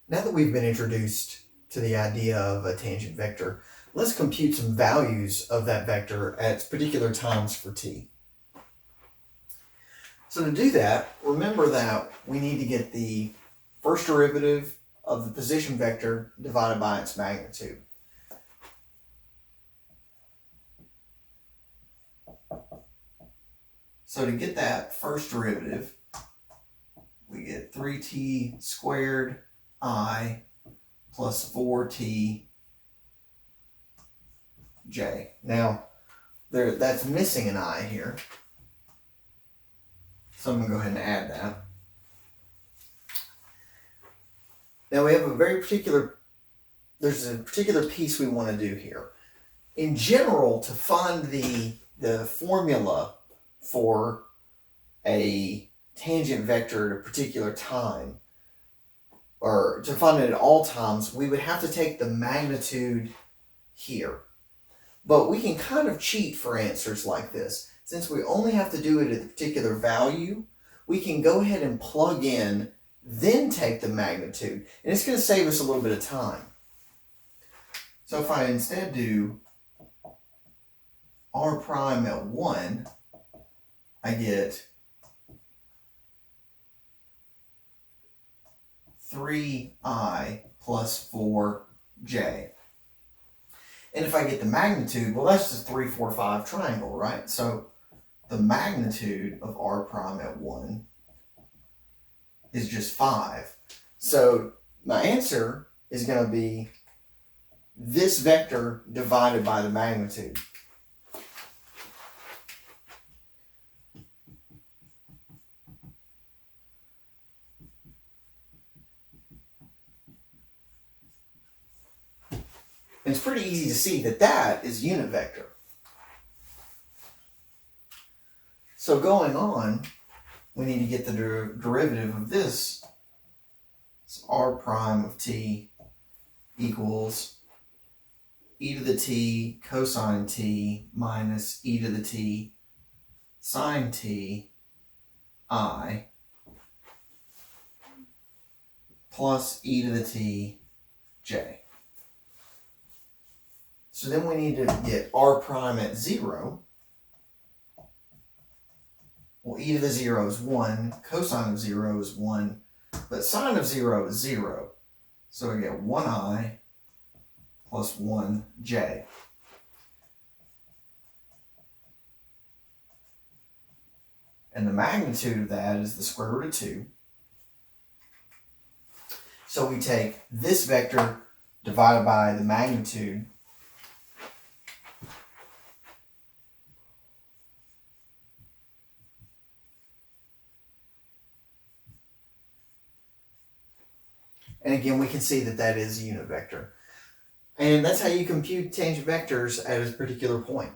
Now that we've been introduced to the idea of a tangent vector, let's compute some values of that vector at particular times for t. So to do that, remember that we need to get the first derivative of the position vector divided by its magnitude. So to get that first derivative, we get 3t squared I plus 4t j. Now, that's missing an I here. So I'm going to go ahead and add that. Now we have there's a particular piece we want to do here. In general, to find the formula for a tangent vector at a particular time, or to find it at all times, we would have to take the magnitude here. But we can kind of cheat for answers like this. Since we only have to do it at a particular value, we can go ahead and plug in, then take the magnitude. And it's going to save us a little bit of time. So if I instead do r prime at 1, I get 3i plus 4j. And if I get the magnitude, well, that's just 3, 4, 5 triangle, right? So the magnitude of r prime at 1 is just 5. So my answer is going to be this vector divided by the magnitude. And it's pretty easy to see that that is unit vector. So going on, we need to get the derivative of this. So r prime of t equals e to the t cosine t minus e to the t sine t I plus e to the t j. So then we need to get r prime at 0. Well, e to the 0 is 1, cosine of 0 is 1, but sine of 0 is 0. So we get 1i plus 1j. And the magnitude of that is the square root of 2. So we take this vector divided by the magnitude, and again, we can see that that is a unit vector. And that's how you compute tangent vectors at a particular point.